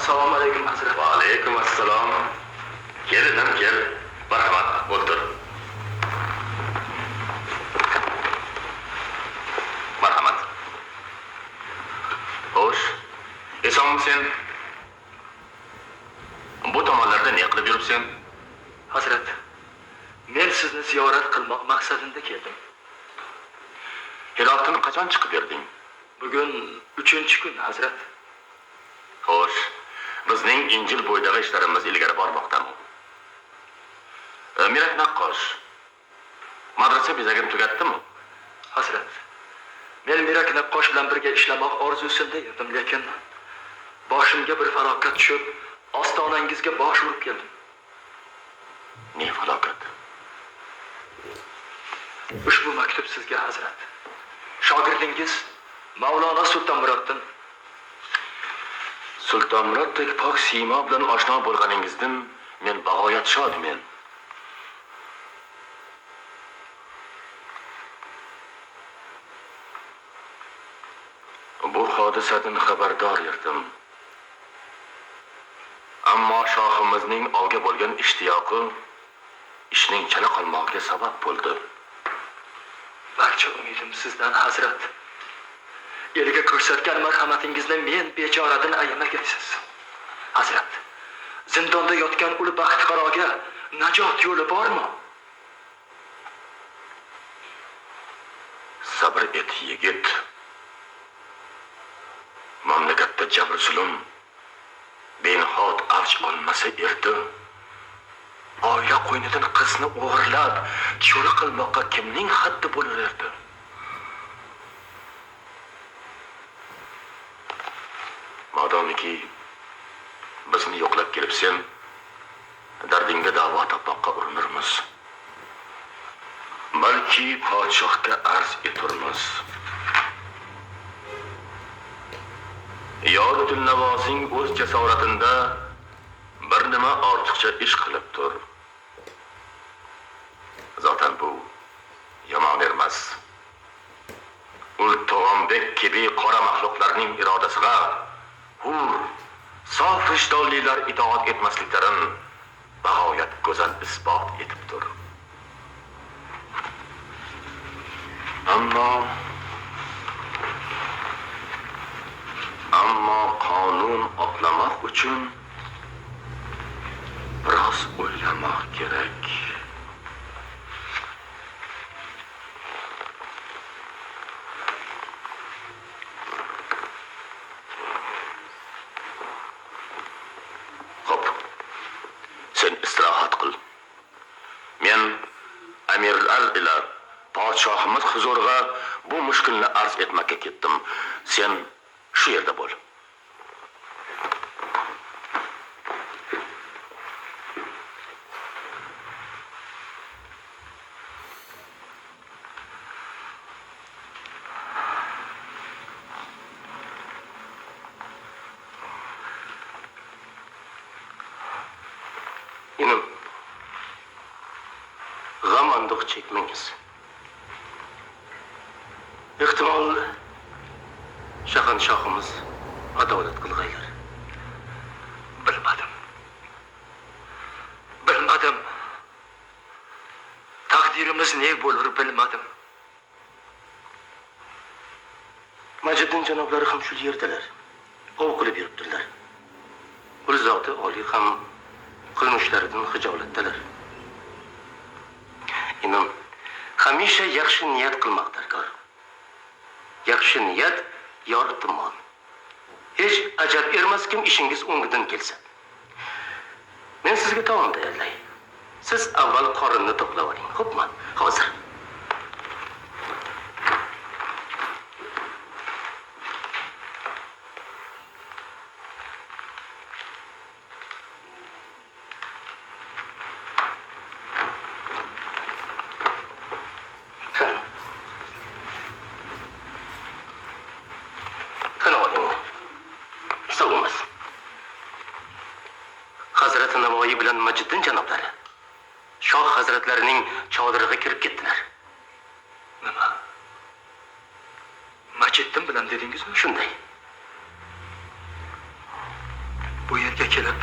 Assalomu alaykum hazrat. Va alaykum assalom. Kelinim, kel. Marhamat, o'tir. Marhamat. Xo'sh, esonmisan? Bu tomonlarda ne qilib yuribsan? Hazrat, men sizni ziyorat qilmoq maqsadida keldim. Hirotdan qachon chiqib berding? Bugun 3-kun, hazrat. Xo'sh, bizning Injil bo'yidagi ishlarimiz ilgari bormoqdami? Mirak naqqosh. Madrasa bezagini tugatdimi? Hazrat, men Mirak naqqosh bilan birga ishlamoq orzusida edim, lekin boshimga bir falokat tushib, ostonangizga bosh urib keldim. Ne falokat? Ushbu maktub sizga, hazrat. Shogirdingiz Mavlono Sultonmuroddan. Sultonmuroddek pok siymo bilan oshno bo'lganingizdan men bag'oyat shodman. Bu hodisadan xabardor edim. Ammo shohimizning olga bo'lgan ishtiyoqi ishning chala qolmoqiga sabab bo'ldi. Barcha umidim sizdan, hazrat. Elga ko'rsatgan marhamatingizni men bechoradan ayamagaysiz. Hazrat, zindonda yotgan ul baxtiqaroga najot yo'li bormi? Sabr et yigit. Mamlakatda jabr zulm benhod avj olmasa erdi. Oila qo'ynidan qizni o'g'irlab, cho'ri qilmoqqa kimning haddi bo'laverdi? Modomiki bizni yo'qlab kelibsen, dardingga davo topmoqqa urinirmiz. Balki podshohga arz eturmiz. Yodiddin Navozing o'z jasoratinda bir nima ortiqcha ish qilib tur. Zotan bu yomon emas. Ul To'g'onbek kabi qora maxluqlarning irodasiga hur, sof vijdonlilar itoat etmasliklarin bag'oyat go'zal isbot etib tur. Ammo qonun oqlamoq uchun biroz o'ylamoq kerak. Xo'p, sen istirohat qil. Men amirlar ila podshohimiz huzuriga bu mushkulni arz etmakka ketdim. Sen shu yerda bo'l. Inim, g'am anduq chekmangiz. Ehtimol shahanshohimiz adolat qilg'aylar. Bilmadim. Taqdirimiz ne bo'lar bilmadim. Majiddin janoblari ham shu yerdalar. Ov qilib yuribdilar. Ul zoti oliy ham qilmishlaridan xijolatdalar. Inim, hamisha yaxshi niyat qilmoq darkor. Yaxshi niyat yoritimon. Hech ajab ermaskim ishingiz o'ngidan kelsa. Men sizga taom tayyorlay. Siz avval qorinni to'plab oling, xo'pmi? Hozir. Hazrati Navoiy bilan Majiddin janoblari shoh hazratlarining chodiriga kirib ketdilar. Nima? Majiddin bilan dedingizmi? Shunday. bu yerga kelib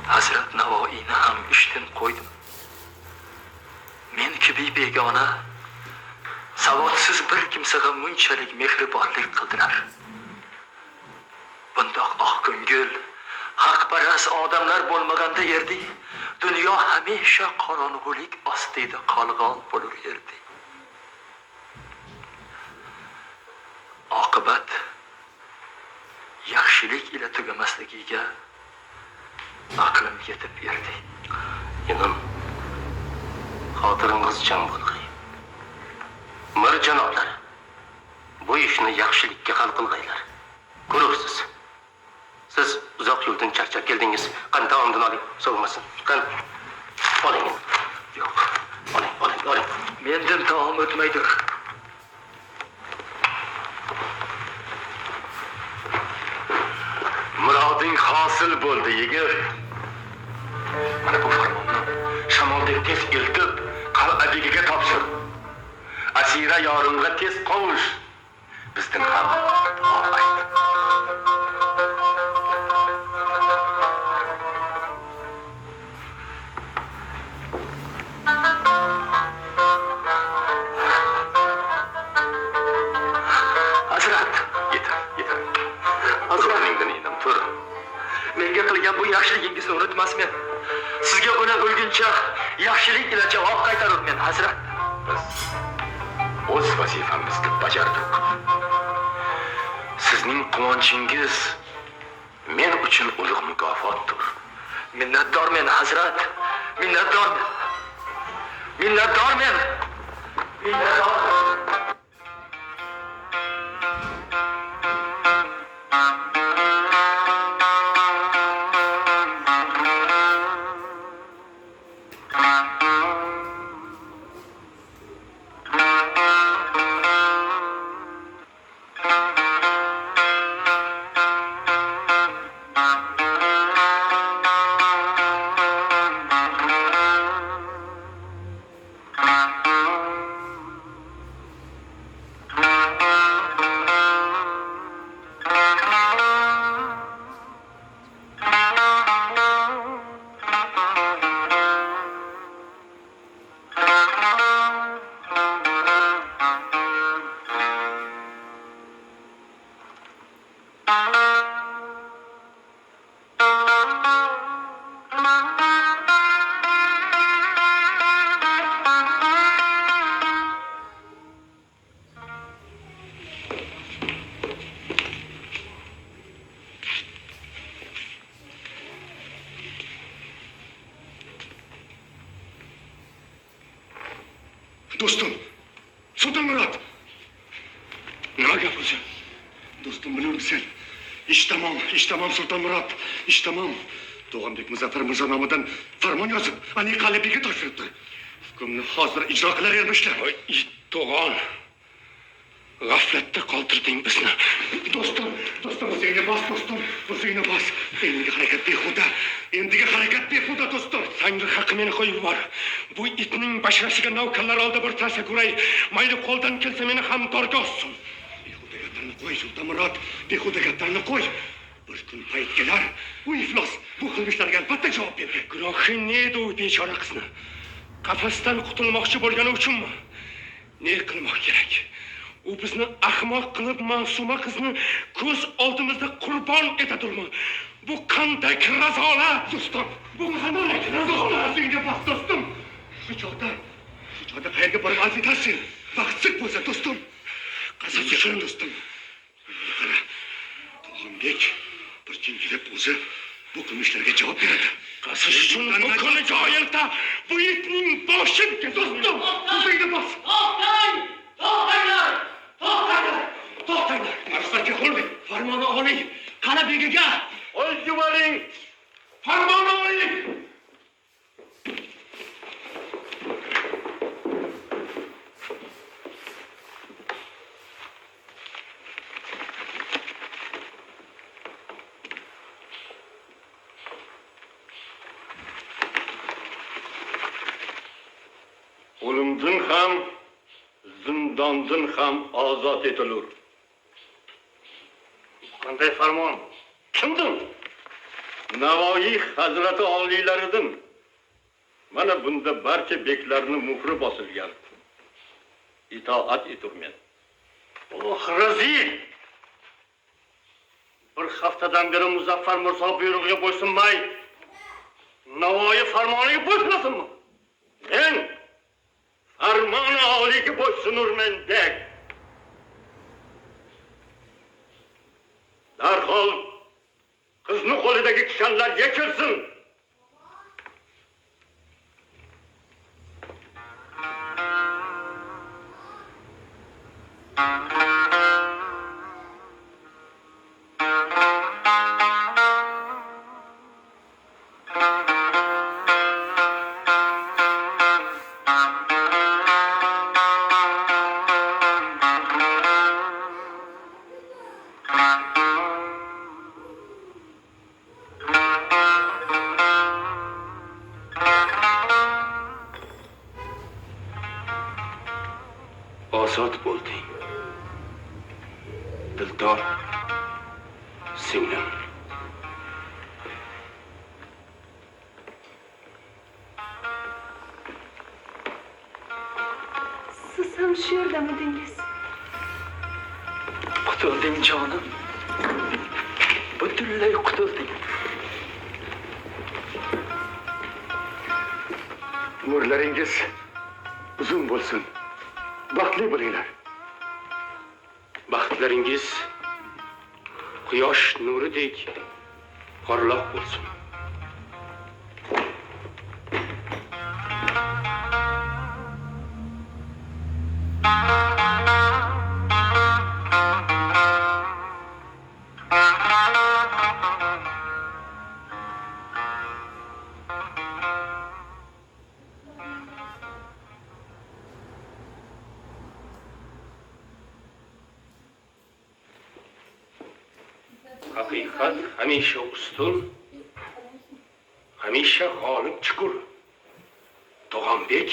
Hazrat Navoiyni ham ishdan qo'ydim. Men kibi begona, savodsiz bir kimsaga bunchalik mehribonlik qildilar. Bundoq oqko'ngil, haqparast odamlar bo'lmaganda yerdi, dunyo hamisha qorong'ulik ostida qolg'on bo'lur edi. Oqibat yaxshilik ila tugamasligiga aqlim yetib berdi. Inim, xotiringiz jam bo'lg'ay. Mir janoblari, bu ishni yaxshilikka hal qilg'aylar. Ko'rursiz. Siz uzoq yo'ldan charchab keldingiz. Qani taomdan oling, so'g'masin. Qani oling. Yo'q, Oling. mendan taom o'tmaydir. Muroding hosil bo'ldi, yigit. Mana bu farmonni shamoldek tez eltib, qal'a begiga topshir. Asira yorimga tez qovush. Bizdan ham duo ayt. Hazrat, Yetar. Hazrat, O'rningdan inim, tur. menga qilgan bu yaxshiligingizni unutmasmen. Sizga uni o'lguncha yaxshilik ila javob qaytarurmen, Hazrat. Biz o'z vazifamizni bajardik. Sizning quvonchingiz men uchun ulug' mukofotdir. Minnatdormen, Hazrat. Minnatdormen. Do'stim, Sulton Murod. Nima gap o'zi? Do'stim, bilursan, ish tamom Sulton Murod, ish tamom. To'g'amdek Muzaffar Mirzo nomidan farmon yozib, Ali Qalbiga topshiribdi. Hukmni hozir ijro qilavermishlar. Voy, to'g'on. G'aflatda qoldirding bizni. Do'stim, o'zingni bos, do'stim, o'zingni bos. Endiga harakat behuda, do'stim. Sanga haqi meni qo'yib yubor. Bu itning bashrasiga navkarlar oldi bir tarsa ko'ray. Mayli qo'ldan kelsa meni ham torga ossin. Behuda gaplarni qo'y, Sulton Murod, behuda gaplarni qo'y. Bir kun payt kelar, bu iflos bu qilmishlarga albatta javob beradi. Gunohi ne edi u bechora qizni? Qafasdan qutulmoqchi bo'lgani uchunmi? Ne qilmoq kerak? U bizni ahmoq qilib Ma'suma qizni ko'z oldimizda qurbon etadurmi? Bu qanday razolat? Do'stim, bu qanday razolat? Senga bas, do'stim. Shu chog'da qayerga borib alfitarsin? Vaqtsiz bo'lsa, do'stim. Qasas uchun, do'stim. Qara, To'g'ambek bir jingilib o'zi bu qilmishlarga javob beradi. Qasas uchun bu kuni joyilda bu itning boshiga, do'stim. O'zingni bos. To'xtanglar! Arslarga qo'ying. Farmonni oling. Qala begiga. O'z yuboring. Farmonni oling. O'limdan ham zindondan ham ozod etilur. Qanday farmon? Kimdir? Navoiy Hazrati oliylaridan. Mana bunda barcha beklarning muhri bosilgan. İtaat eturmen. Oh razil! Bir haftadan beri Muzaffar Mirzo buyrug'iga bo'ysunmay, Navoiy farmoniga bo'ysunasizmi? Men farmoni oliyga bo'ysunurmen dek. Darhol qizni qo'lidagi kishanlar yechilsin. Ozod bo'lding. Dildor, singlim. Siz ham shu yerdamidingiz? Qutulding jonim. Butunlay qutulding. Umrlaringiz uzun bo'lsin. Baxtli bo'linglar. Baxtlaringiz quyosh nuridek porloq bo'lsin. Haqiqat hamisha ustun, hamisha g'olib chiqur. Tog'ambek